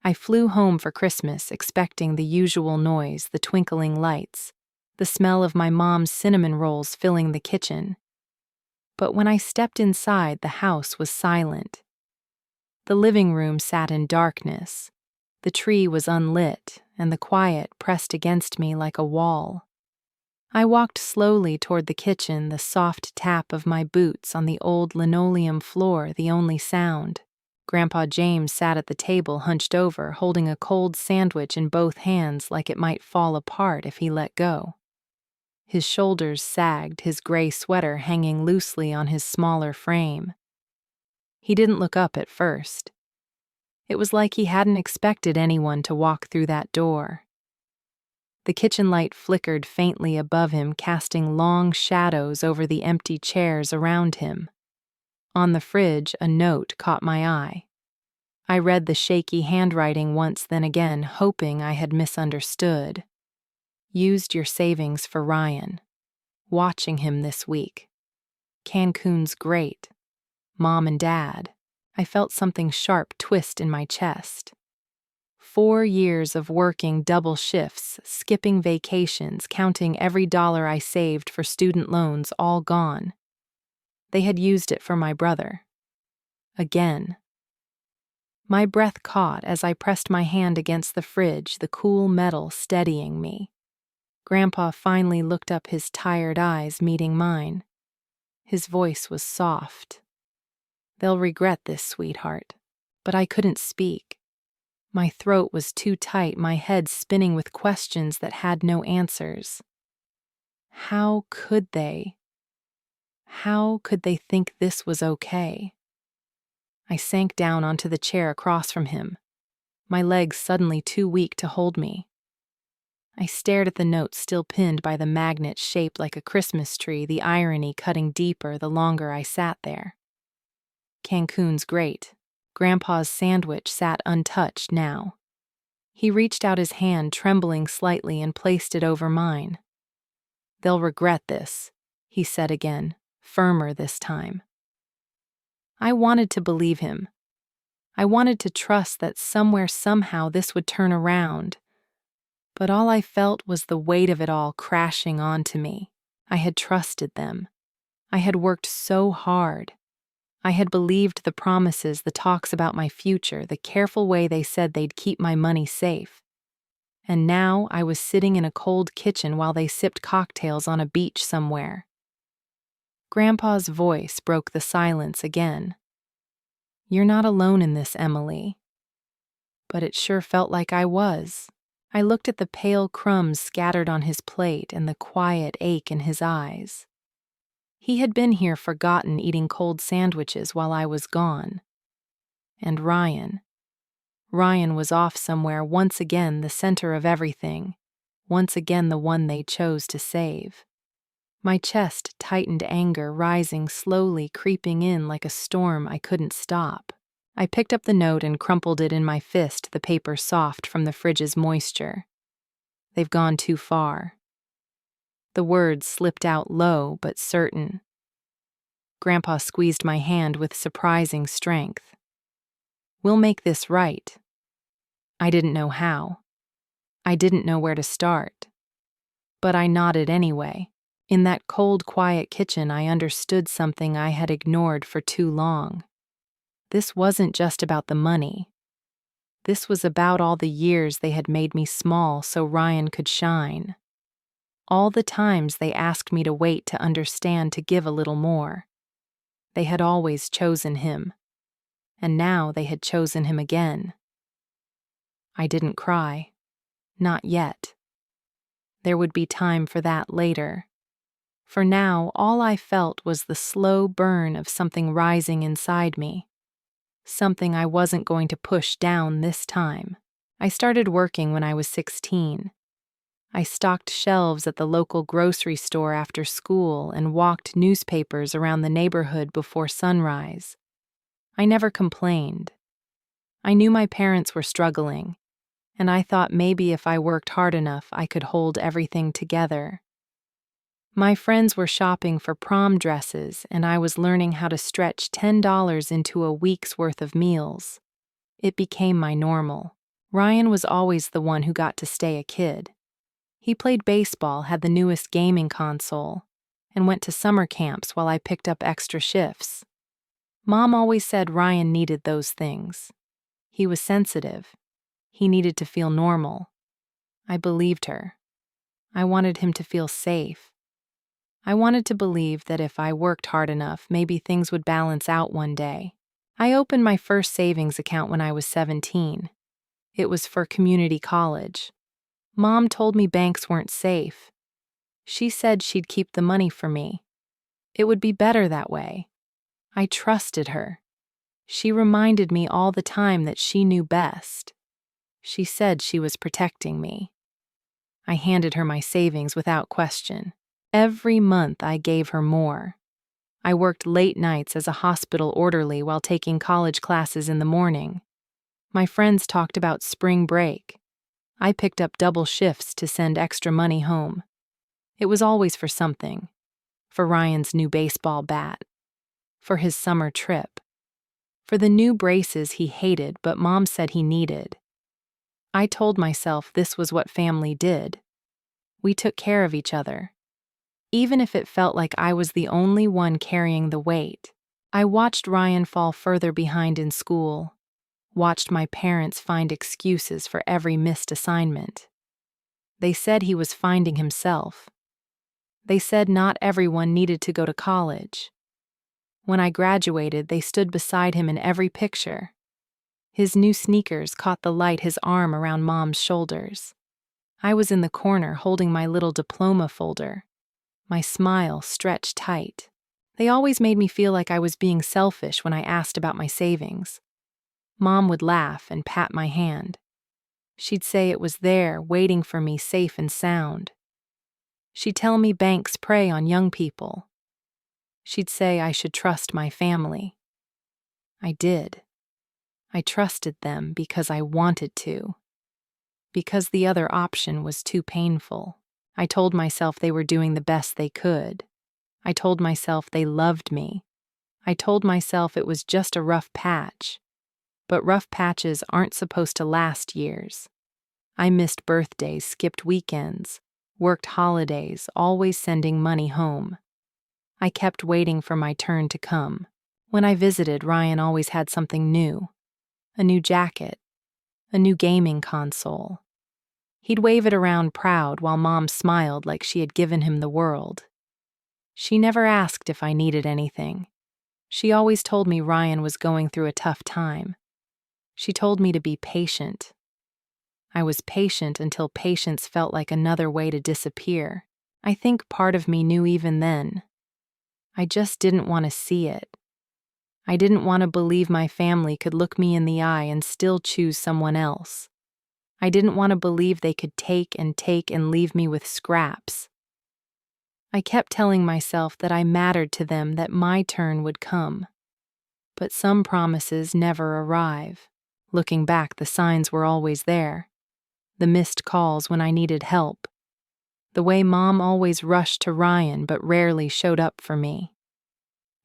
I flew home for Christmas expecting the usual noise, the twinkling lights, the smell of my mom's cinnamon rolls filling the kitchen. But when I stepped inside, the house was silent. The living room sat in darkness. The tree was unlit, and the quiet pressed against me like a wall. I walked slowly toward the kitchen, the soft tap of my boots on the old linoleum floor the only sound. Grandpa James sat at the table hunched over, holding a cold sandwich in both hands like it might fall apart if he let go. His shoulders sagged, his gray sweater hanging loosely on his smaller frame. He didn't look up at first. It was like he hadn't expected anyone to walk through that door. The kitchen light flickered faintly above him, casting long shadows over the empty chairs around him. On the fridge, a note caught my eye. I read the shaky handwriting once, then again, hoping I had misunderstood. Used your savings for Ryan. Watching him this week. Cancun's great. Mom and Dad. I felt something sharp twist in my chest. 4 years of working double shifts, skipping vacations, counting every dollar I saved for student loans, all gone. They had used it for my brother. Again. My breath caught as I pressed my hand against the fridge, the cool metal steadying me. Grandpa finally looked up, his tired eyes meeting mine. His voice was soft. They'll regret this, sweetheart. But I couldn't speak. My throat was too tight, my head spinning with questions that had no answers. How could they? How could they think this was okay? I sank down onto the chair across from him, my legs suddenly too weak to hold me. I stared at the note still pinned by the magnet shaped like a Christmas tree, the irony cutting deeper the longer I sat there. Cancun's great. Grandpa's sandwich sat untouched now. He reached out his hand, trembling slightly, and placed it over mine. They'll regret this, he said again, firmer this time. I wanted to believe him. I wanted to trust that somewhere, somehow, this would turn around. But all I felt was the weight of it all crashing onto me. I had trusted them. I had worked so hard. I had believed the promises, the talks about my future, the careful way they said they'd keep my money safe. And now I was sitting in a cold kitchen while they sipped cocktails on a beach somewhere. Grandpa's voice broke the silence again. You're not alone in this, Emily. But it sure felt like I was. I looked at the pale crumbs scattered on his plate and the quiet ache in his eyes. He had been here forgotten, eating cold sandwiches while I was gone. And Ryan was off somewhere, once again the center of everything, once again the one they chose to save. My chest tightened, anger rising slowly, creeping in like a storm I couldn't stop. I picked up the note and crumpled it in my fist, the paper soft from the fridge's moisture. They've gone too far. The words slipped out low but certain. Grandpa squeezed my hand with surprising strength. We'll make this right. I didn't know how. I didn't know where to start. But I nodded anyway. In that cold, quiet kitchen, I understood something I had ignored for too long. This wasn't just about the money. This was about all the years they had made me small so Ryan could shine. All the times they asked me to wait, to understand, to give a little more. They had always chosen him. And now they had chosen him again. I didn't cry. Not yet. There would be time for that later. For now, all I felt was the slow burn of something rising inside me. Something I wasn't going to push down this time. I started working when I was 16. I stocked shelves at the local grocery store after school and walked newspapers around the neighborhood before sunrise. I never complained. I knew my parents were struggling, and I thought maybe if I worked hard enough I could hold everything together. My friends were shopping for prom dresses, and I was learning how to stretch $10 into a week's worth of meals. It became my normal. Ryan was always the one who got to stay a kid. He played baseball, had the newest gaming console, and went to summer camps while I picked up extra shifts. Mom always said Ryan needed those things. He was sensitive. He needed to feel normal. I believed her. I wanted him to feel safe. I wanted to believe that if I worked hard enough, maybe things would balance out one day. I opened my first savings account when I was 17. It was for community college. Mom told me banks weren't safe. She said she'd keep the money for me. It would be better that way. I trusted her. She reminded me all the time that she knew best. She said she was protecting me. I handed her my savings without question. Every month I gave her more. I worked late nights as a hospital orderly while taking college classes in the morning. My friends talked about spring break. I picked up double shifts to send extra money home. It was always for something. For Ryan's new baseball bat. For his summer trip. For the new braces he hated but Mom said he needed. I told myself this was what family did. We took care of each other. Even if it felt like I was the only one carrying the weight. I watched Ryan fall further behind in school. Watched my parents find excuses for every missed assignment. They said he was finding himself. They said not everyone needed to go to college. When I graduated, they stood beside him in every picture. His new sneakers caught the light, his arm around Mom's shoulders. I was in the corner holding my little diploma folder. My smile stretched tight. They always made me feel like I was being selfish when I asked about my savings. Mom would laugh and pat my hand. She'd say it was there, waiting for me, safe and sound. She'd tell me banks prey on young people. She'd say I should trust my family. I did. I trusted them because I wanted to. Because the other option was too painful. I told myself they were doing the best they could. I told myself they loved me. I told myself it was just a rough patch. But rough patches aren't supposed to last years. I missed birthdays, skipped weekends, worked holidays, always sending money home. I kept waiting for my turn to come. When I visited, Ryan always had something new. A new jacket. A new gaming console. He'd wave it around proud while Mom smiled like she had given him the world. She never asked if I needed anything. She always told me Ryan was going through a tough time. She told me to be patient. I was patient until patience felt like another way to disappear. I think part of me knew even then. I just didn't want to see it. I didn't want to believe my family could look me in the eye and still choose someone else. I didn't want to believe they could take and leave me with scraps. I kept telling myself that I mattered to them, that my turn would come. But some promises never arrive. Looking back, the signs were always there. The missed calls when I needed help. The way Mom always rushed to Ryan but rarely showed up for me.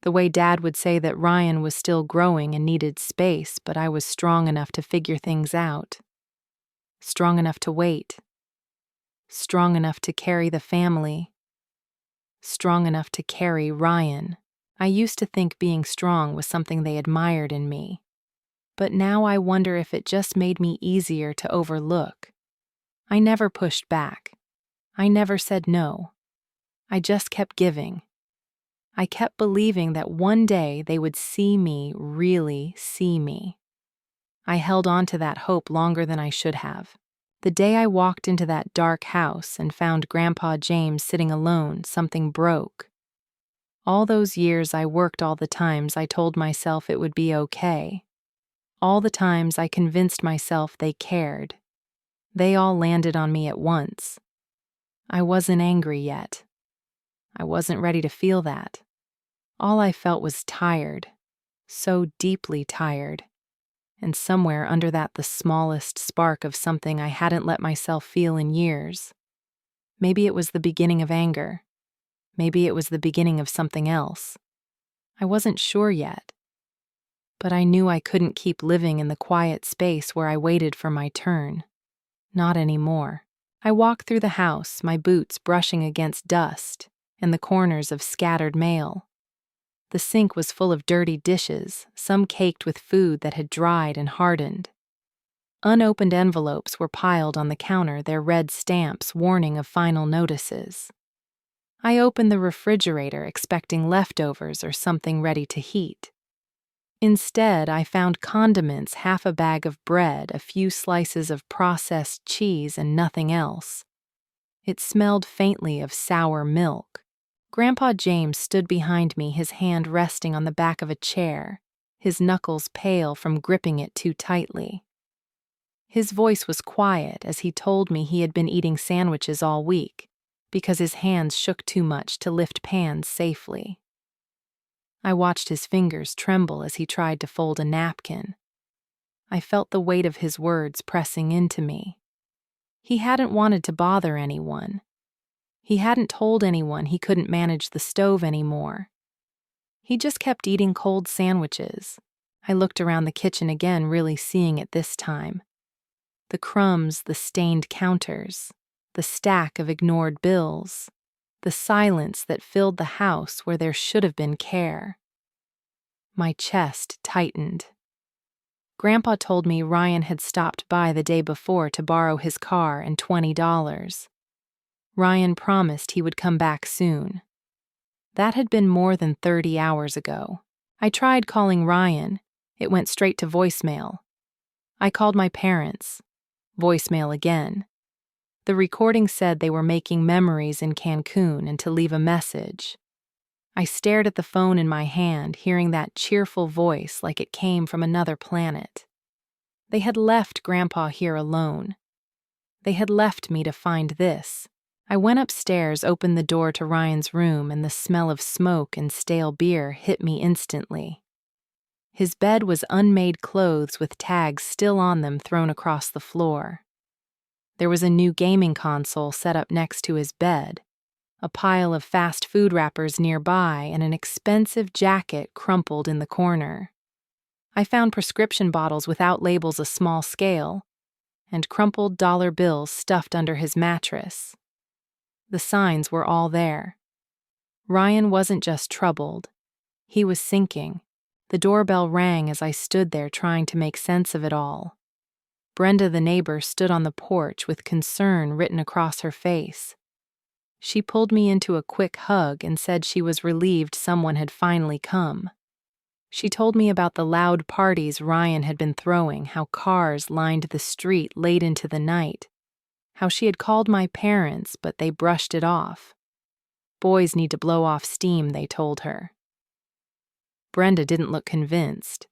The way Dad would say that Ryan was still growing and needed space, but I was strong enough to figure things out. Strong enough to wait. Strong enough to carry the family. Strong enough to carry Ryan. I used to think being strong was something they admired in me. But now I wonder if it just made me easier to overlook. I never pushed back. I never said no. I just kept giving. I kept believing that one day they would see me, really see me. I held on to that hope longer than I should have. The day I walked into that dark house and found Grandpa James sitting alone, something broke. All those years I worked, all the times I told myself it would be okay. All the times I convinced myself they cared. They all landed on me at once. I wasn't angry yet. I wasn't ready to feel that. All I felt was tired, so deeply tired. And somewhere under that, the smallest spark of something I hadn't let myself feel in years. Maybe it was the beginning of anger. Maybe it was the beginning of something else. I wasn't sure yet. But I knew I couldn't keep living in the quiet space where I waited for my turn. Not anymore. I walked through the house, my boots brushing against dust and the corners of scattered mail. The sink was full of dirty dishes, some caked with food that had dried and hardened. Unopened envelopes were piled on the counter, their red stamps warning of final notices. I opened the refrigerator expecting leftovers or something ready to heat. Instead, I found condiments, half a bag of bread, a few slices of processed cheese, and nothing else. It smelled faintly of sour milk. Grandpa James stood behind me, his hand resting on the back of a chair, his knuckles pale from gripping it too tightly. His voice was quiet as he told me he had been eating sandwiches all week because his hands shook too much to lift pans safely. I watched his fingers tremble as he tried to fold a napkin. I felt the weight of his words pressing into me. He hadn't wanted to bother anyone. He hadn't told anyone he couldn't manage the stove anymore. He just kept eating cold sandwiches. I looked around the kitchen again, really seeing it this time. The crumbs, the stained counters, the stack of ignored bills, the silence that filled the house where there should have been care. My chest tightened. Grandpa told me Ryan had stopped by the day before to borrow his car and $20. Ryan promised he would come back soon. That had been more than 30 hours ago. I tried calling Ryan. It went straight to voicemail. I called my parents. Voicemail again. The recording said they were making memories in Cancun and to leave a message. I stared at the phone in my hand, hearing that cheerful voice like it came from another planet. They had left Grandpa here alone. They had left me to find this. I went upstairs, opened the door to Ryan's room, and the smell of smoke and stale beer hit me instantly. His bed was unmade clothes with tags still on them thrown across the floor. There was a new gaming console set up next to his bed, a pile of fast food wrappers nearby, and an expensive jacket crumpled in the corner. I found prescription bottles without labels, a small scale, and crumpled dollar bills stuffed under his mattress. The signs were all there. Ryan wasn't just troubled. He was sinking. The doorbell rang as I stood there trying to make sense of it all. Brenda, the neighbor, stood on the porch with concern written across her face. She pulled me into a quick hug and said she was relieved someone had finally come. She told me about the loud parties Ryan had been throwing, how cars lined the street late into the night, how she had called my parents, but they brushed it off. Boys need to blow off steam, they told her. Brenda didn't look convinced.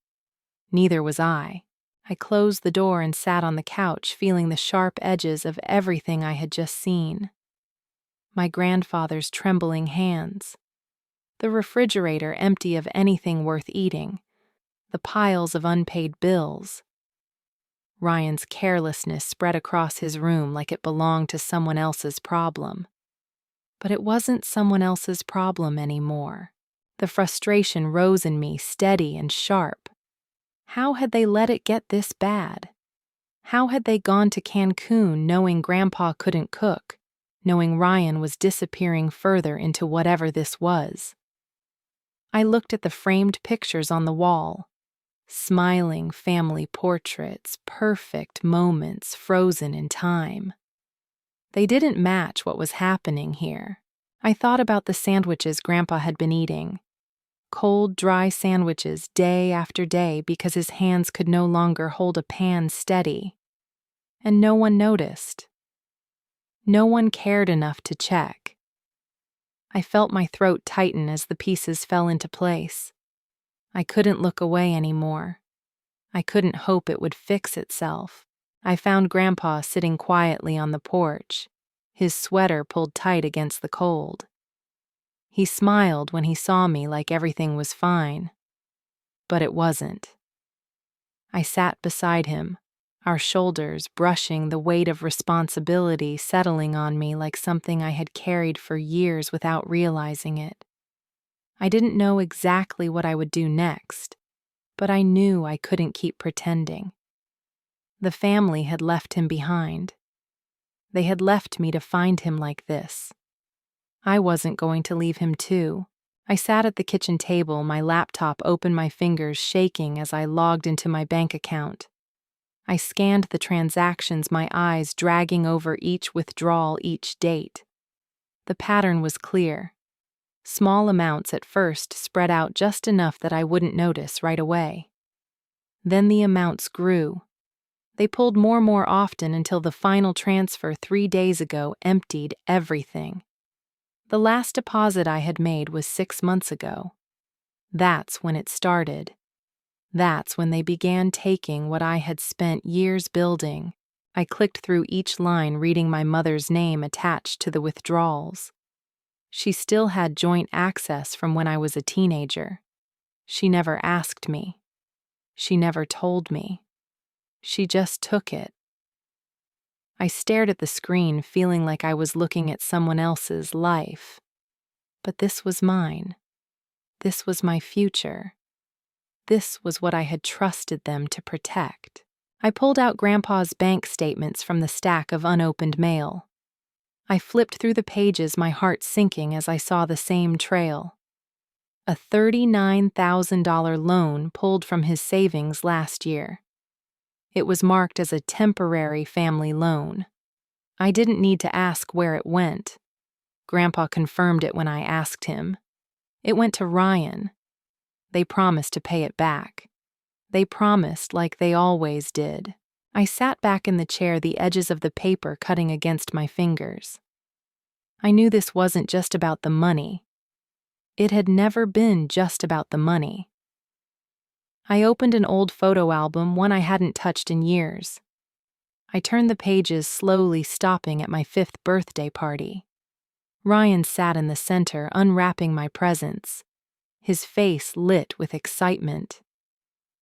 Neither was I. I closed the door and sat on the couch, feeling the sharp edges of everything I had just seen. My grandfather's trembling hands. The refrigerator empty of anything worth eating. The piles of unpaid bills. Ryan's carelessness spread across his room like it belonged to someone else's problem. But it wasn't someone else's problem anymore. The frustration rose in me, steady and sharp. How had they let it get this bad? How had they gone to Cancun knowing Grandpa couldn't cook, knowing Ryan was disappearing further into whatever this was? I looked at the framed pictures on the wall. Smiling family portraits, perfect moments frozen in time. They didn't match what was happening here. I thought about the sandwiches Grandpa had been eating. Cold, dry sandwiches day after day because his hands could no longer hold a pan steady. And no one noticed. No one cared enough to check. I felt my throat tighten as the pieces fell into place. I couldn't look away anymore. I couldn't hope it would fix itself. I found Grandpa sitting quietly on the porch, his sweater pulled tight against the cold. He smiled when he saw me like everything was fine. But it wasn't. I sat beside him, our shoulders brushing, the weight of responsibility settling on me like something I had carried for years without realizing it. I didn't know exactly what I would do next, But I knew I couldn't keep pretending. The family had left him behind. They had left me to find him like this. I wasn't going to leave him too. I sat at the kitchen table, my laptop open, my fingers shaking as I logged into my bank account. I scanned the transactions, my eyes dragging over each withdrawal, each date. The pattern was clear. Small amounts at first, spread out just enough that I wouldn't notice right away. Then the amounts grew. They pulled more often until the final transfer 3 days ago emptied everything. The last deposit I had made was 6 months ago. That's when it started. That's when they began taking what I had spent years building. I clicked through each line, reading my mother's name attached to the withdrawals. She still had joint access from when I was a teenager. She never asked me. She never told me. She just took it. I stared at the screen, feeling like I was looking at someone else's life. But this was mine. This was my future. This was what I had trusted them to protect. I pulled out Grandpa's bank statements from the stack of unopened mail. I flipped through the pages, my heart sinking as I saw the same trail. A $39,000 loan pulled from his savings last year. It was marked as a temporary family loan. I didn't need to ask where it went. Grandpa confirmed it when I asked him. It went to Ryan. They promised to pay it back. They promised like they always did. I sat back in the chair, the edges of the paper cutting against my fingers. I knew this wasn't just about the money. It had never been just about the money. I opened an old photo album, one I hadn't touched in years. I turned the pages, slowly stopping at my 5th birthday party. Ryan sat in the center, unwrapping my presents, his face lit with excitement.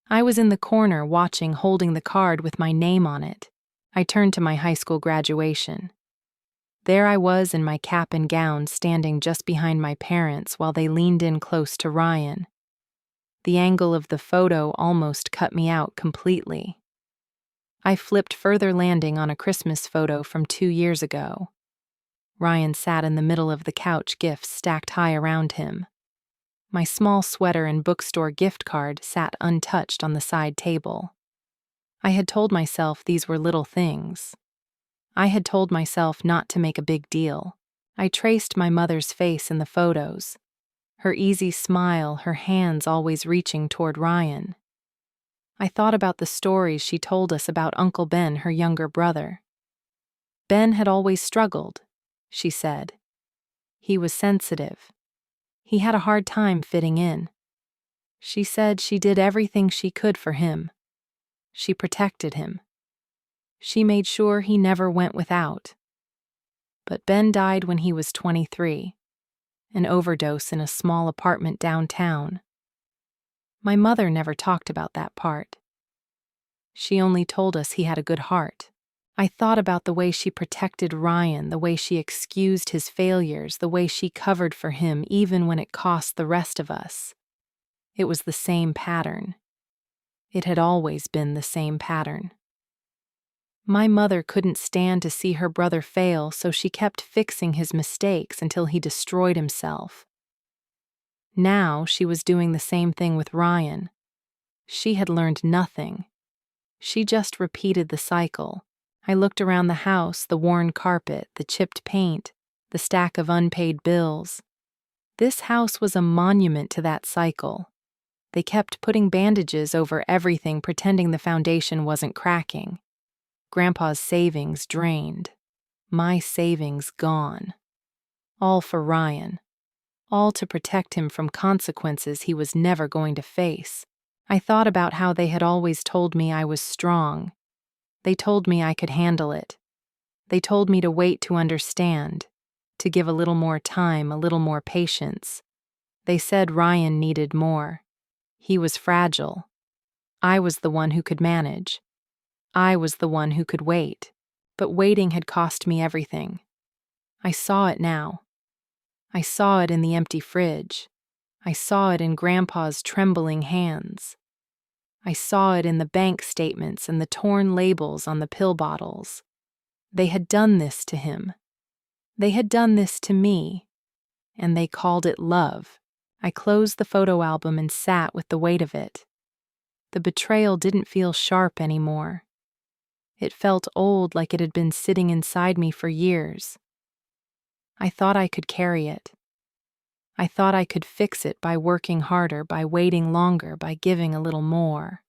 I was in the corner watching, holding the card with my name on it. I turned to my high school graduation. There I was in my cap and gown, standing just behind my parents while they leaned in close to Ryan. The angle of the photo almost cut me out completely. I flipped further, landing on a Christmas photo from 2 years ago. Ryan sat in the middle of the couch, gifts stacked high around him. My small sweater and bookstore gift card sat untouched on the side table. I had told myself these were little things. I had told myself not to make a big deal. I traced my mother's face in the photos. Her easy smile, her hands always reaching toward Ryan. I thought about the stories she told us about Uncle Ben, her younger brother. Ben had always struggled, she said. He was sensitive. He had a hard time fitting in. She said she did everything she could for him. She protected him. She made sure he never went without. But Ben died when he was 23. An overdose in a small apartment downtown. My mother never talked about that part. She only told us he had a good heart. I thought about the way she protected Ryan, the way she excused his failures, the way she covered for him even when it cost the rest of us. It was the same pattern. It had always been the same pattern. My mother couldn't stand to see her brother fail, so she kept fixing his mistakes until he destroyed himself. Now she was doing the same thing with Ryan. She had learned nothing. She just repeated the cycle. I looked around the house, the worn carpet, the chipped paint, the stack of unpaid bills. This house was a monument to that cycle. They kept putting bandages over everything, pretending the foundation wasn't cracking. Grandpa's savings drained. My savings gone. All for Ryan. All to protect him from consequences he was never going to face. I thought about how they had always told me I was strong. They told me I could handle it. They told me to wait, to understand, to give a little more time, a little more patience. They said Ryan needed more. He was fragile. I was the one who could manage. I was the one who could wait. But waiting had cost me everything. I saw it now. I saw it in the empty fridge. I saw it in Grandpa's trembling hands. I saw it in the bank statements and the torn labels on the pill bottles. They had done this to him. They had done this to me. And they called it love. I closed the photo album and sat with the weight of it. The betrayal didn't feel sharp anymore. It felt old, like it had been sitting inside me for years. I thought I could carry it. I thought I could fix it by working harder, by waiting longer, by giving a little more.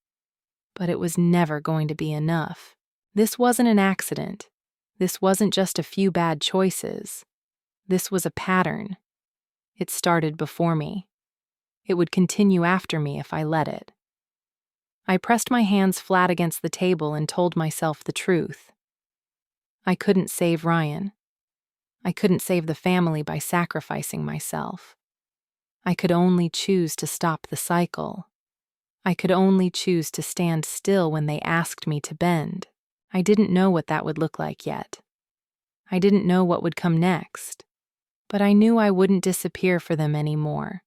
But it was never going to be enough. This wasn't an accident. This wasn't just a few bad choices. This was a pattern. It started before me. It would continue after me if I let it. I pressed my hands flat against the table and told myself the truth. I couldn't save Ryan. I couldn't save the family by sacrificing myself. I could only choose to stop the cycle. I could only choose to stand still when they asked me to bend. I didn't know what that would look like yet. I didn't know what would come next. But I knew I wouldn't disappear for them anymore.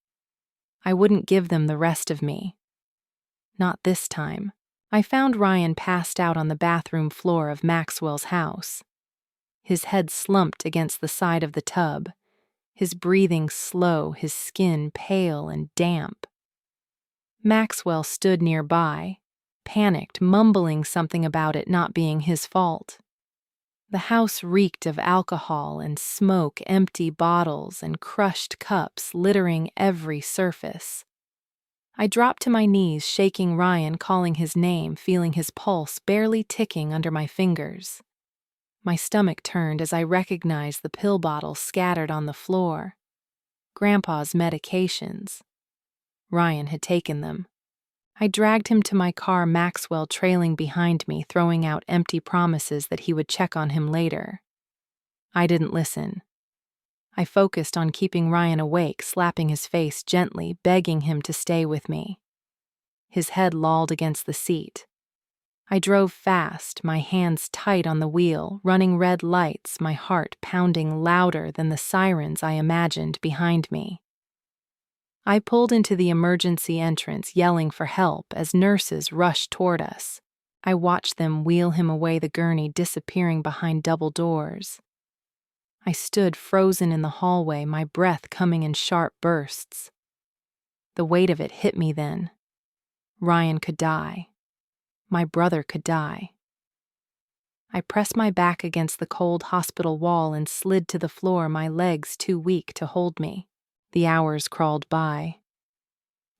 I wouldn't give them the rest of me. Not this time. I found Ryan passed out on the bathroom floor of Maxwell's house. His head slumped against the side of the tub, his breathing slow, his skin pale and damp. Maxwell stood nearby, panicked, mumbling something about it not being his fault. The house reeked of alcohol and smoke, empty bottles and crushed cups littering every surface. I dropped to my knees, shaking Ryan, calling his name, feeling his pulse barely ticking under my fingers. My stomach turned as I recognized the pill bottles scattered on the floor. Grandpa's medications. Ryan had taken them. I dragged him to my car, Maxwell trailing behind me, throwing out empty promises that he would check on him later. I didn't listen. I focused on keeping Ryan awake, slapping his face gently, begging him to stay with me. His head lolled against the seat. I drove fast, my hands tight on the wheel, running red lights, my heart pounding louder than the sirens I imagined behind me. I pulled into the emergency entrance, yelling for help as nurses rushed toward us. I watched them wheel him away, the gurney disappearing behind double doors. I stood frozen in the hallway, my breath coming in sharp bursts. The weight of it hit me then. Ryan could die. My brother could die. I pressed my back against the cold hospital wall and slid to the floor, my legs too weak to hold me. The hours crawled by.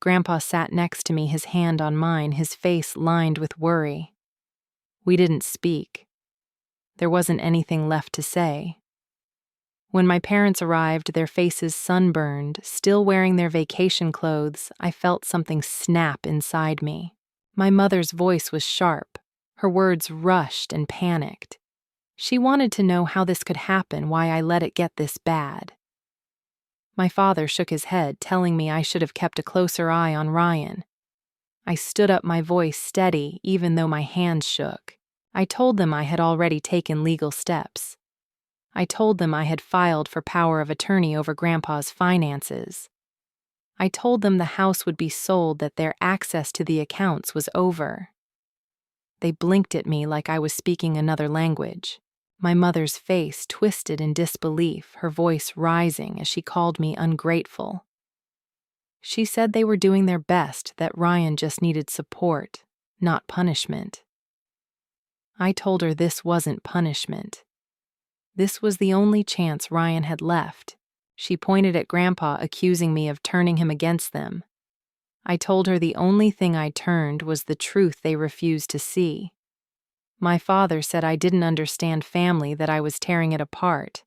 Grandpa sat next to me, his hand on mine, his face lined with worry. We didn't speak. There wasn't anything left to say. When my parents arrived, their faces sunburned, still wearing their vacation clothes, I felt something snap inside me. My mother's voice was sharp. Her words rushed and panicked. She wanted to know how this could happen, why I let it get this bad. My father shook his head, telling me I should have kept a closer eye on Ryan. I stood up, my voice steady, even though my hands shook. I told them I had already taken legal steps. I told them I had filed for power of attorney over Grandpa's finances. I told them the house would be sold, that their access to the accounts was over. They blinked at me like I was speaking another language. My mother's face twisted in disbelief, her voice rising as she called me ungrateful. She said they were doing their best, that Ryan just needed support, not punishment. I told her this wasn't punishment. This was the only chance Ryan had left. She pointed at Grandpa, accusing me of turning him against them. I told her the only thing I turned was the truth they refused to see. My father said I didn't understand family, that I was tearing it apart.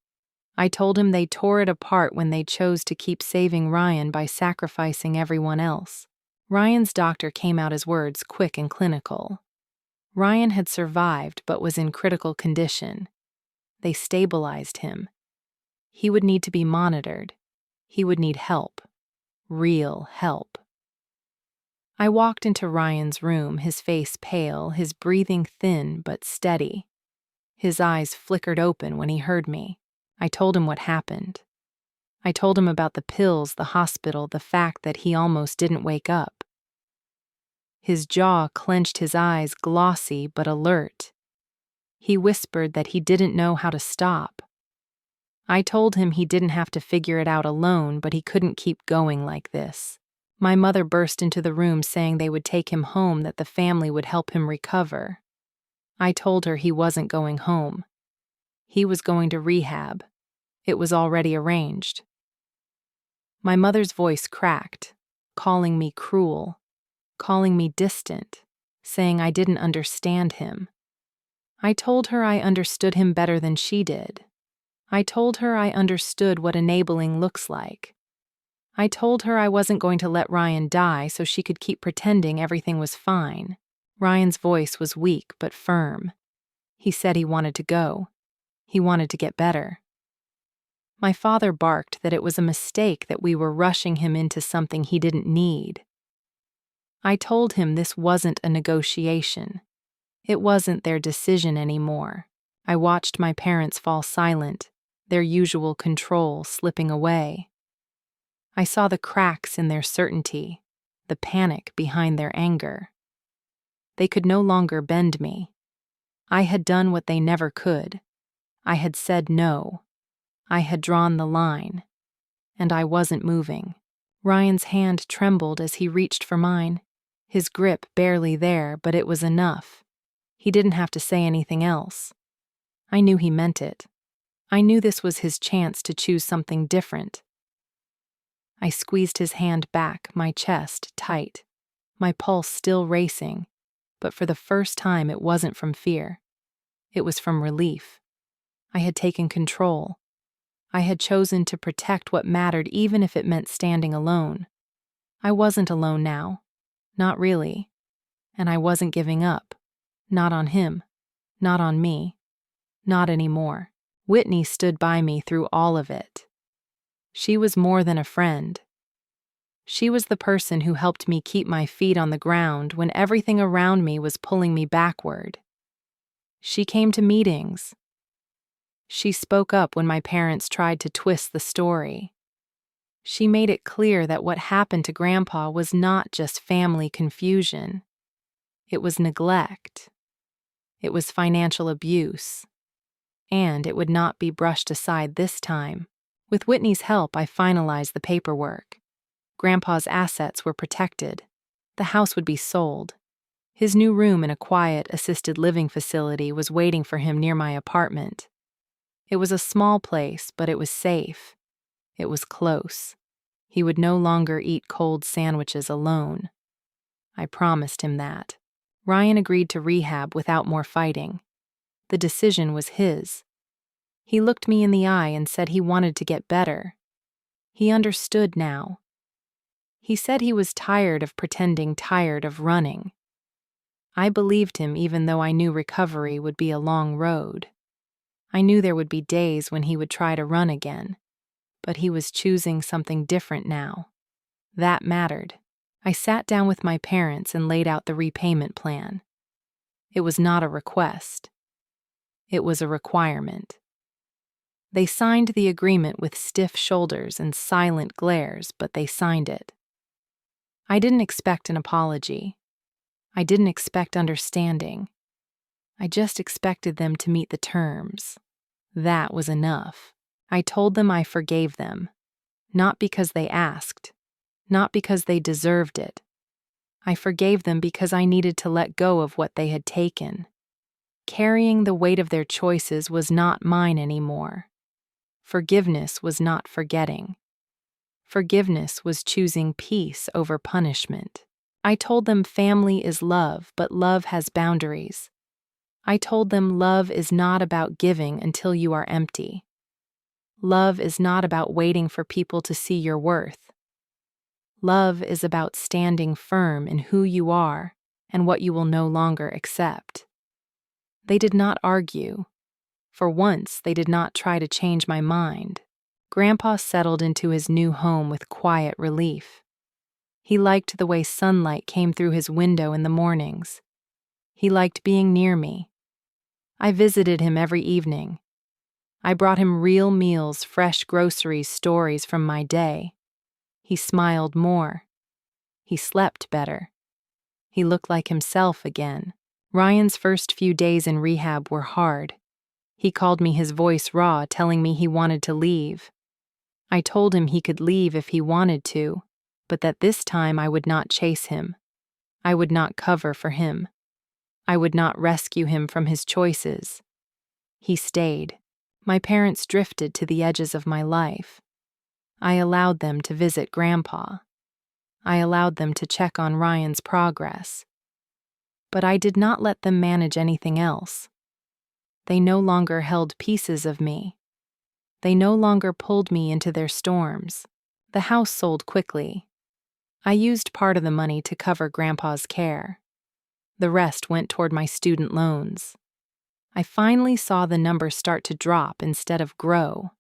I told him they tore it apart when they chose to keep saving Ryan by sacrificing everyone else. Ryan's doctor came out, his words quick and clinical. Ryan had survived but was in critical condition. They stabilized him. He would need to be monitored. He would need help. Real help. I walked into Ryan's room, his face pale, his breathing thin but steady. His eyes flickered open when he heard me. I told him what happened. I told him about the pills, the hospital, the fact that he almost didn't wake up. His jaw clenched, his eyes glossy but alert. He whispered that he didn't know how to stop. I told him he didn't have to figure it out alone, but he couldn't keep going like this. My mother burst into the room saying they would take him home, that the family would help him recover. I told her he wasn't going home. He was going to rehab. It was already arranged. My mother's voice cracked, calling me cruel, calling me distant, saying I didn't understand him. I told her I understood him better than she did. I told her I understood what enabling looks like. I told her I wasn't going to let Ryan die so she could keep pretending everything was fine. Ryan's voice was weak but firm. He said he wanted to go. He wanted to get better. My father barked that it was a mistake, that we were rushing him into something he didn't need. I told him this wasn't a negotiation. It wasn't their decision anymore. I watched my parents fall silent, their usual control slipping away. I saw the cracks in their certainty, the panic behind their anger. They could no longer bend me. I had done what they never could. I had said no. I had drawn the line, and I wasn't moving. Ryan's hand trembled as he reached for mine, his grip barely there, but it was enough. He didn't have to say anything else. I knew he meant it. I knew this was his chance to choose something different. I squeezed his hand back, my chest tight, my pulse still racing, but for the first time it wasn't from fear. It was from relief. I had taken control. I had chosen to protect what mattered, even if it meant standing alone. I wasn't alone now. Not really. And I wasn't giving up. Not on him. Not on me. Not anymore. Whitney stood by me through all of it. She was more than a friend. She was the person who helped me keep my feet on the ground when everything around me was pulling me backward. She came to meetings. She spoke up when my parents tried to twist the story. She made it clear that what happened to Grandpa was not just family confusion. It was neglect. It was financial abuse. And it would not be brushed aside this time. With Whitney's help, I finalized the paperwork. Grandpa's assets were protected. The house would be sold. His new room in a quiet, assisted living facility was waiting for him near my apartment. It was a small place, but it was safe. It was close. He would no longer eat cold sandwiches alone. I promised him that. Ryan agreed to rehab without more fighting. The decision was his. He looked me in the eye and said he wanted to get better. He understood now. He said he was tired of pretending, tired of running. I believed him, even though I knew recovery would be a long road. I knew there would be days when he would try to run again, but he was choosing something different now. That mattered. I sat down with my parents and laid out the repayment plan. It was not a request. It was a requirement. They signed the agreement with stiff shoulders and silent glares, but they signed it. I didn't expect an apology. I didn't expect understanding. I just expected them to meet the terms. That was enough. I told them I forgave them, not because they asked, not because they deserved it. I forgave them because I needed to let go of what they had taken. Carrying the weight of their choices was not mine anymore. Forgiveness was not forgetting. Forgiveness was choosing peace over punishment. I told them family is love, but love has boundaries. I told them love is not about giving until you are empty. Love is not about waiting for people to see your worth. Love is about standing firm in who you are and what you will no longer accept. They did not argue. For once, they did not try to change my mind. Grandpa settled into his new home with quiet relief. He liked the way sunlight came through his window in the mornings. He liked being near me. I visited him every evening. I brought him real meals, fresh groceries, stories from my day. He smiled more. He slept better. He looked like himself again. Ryan's first few days in rehab were hard. He called me, his voice raw, telling me he wanted to leave. I told him he could leave if he wanted to, but that this time I would not chase him. I would not cover for him. I would not rescue him from his choices. He stayed. My parents drifted to the edges of my life. I allowed them to visit Grandpa. I allowed them to check on Ryan's progress. But I did not let them manage anything else. They no longer held pieces of me. They no longer pulled me into their storms. The house sold quickly. I used part of the money to cover Grandpa's care. The rest went toward my student loans. I finally saw the numbers start to drop instead of grow.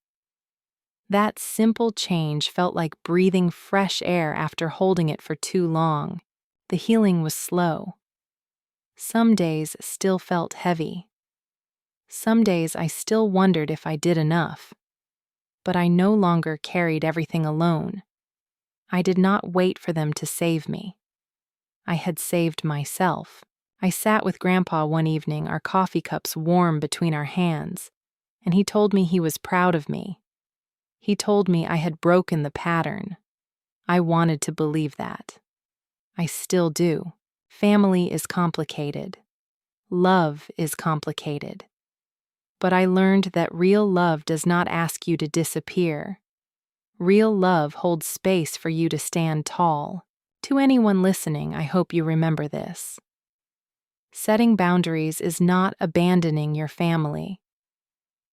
That simple change felt like breathing fresh air after holding it for too long. The healing was slow. Some days still felt heavy. Some days I still wondered if I did enough. But I no longer carried everything alone. I did not wait for them to save me. I had saved myself. I sat with Grandpa one evening, our coffee cups warm between our hands, and he told me he was proud of me. He told me I had broken the pattern. I wanted to believe that. I still do. Family is complicated. Love is complicated. But I learned that real love does not ask you to disappear. Real love holds space for you to stand tall. To anyone listening, I hope you remember this. Setting boundaries is not abandoning your family.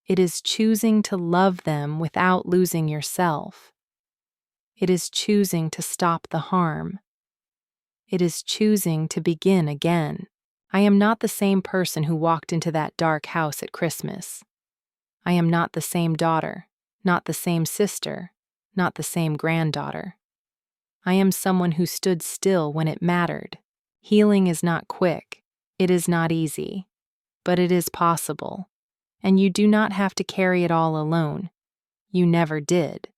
It is choosing to love them without losing yourself. It is choosing to stop the harm. It is choosing to begin again. I am not the same person who walked into that dark house at Christmas. I am not the same daughter, not the same sister, not the same granddaughter. I am someone who stood still when it mattered. Healing is not quick. It is not easy. But it is possible. And you do not have to carry it all alone. You never did.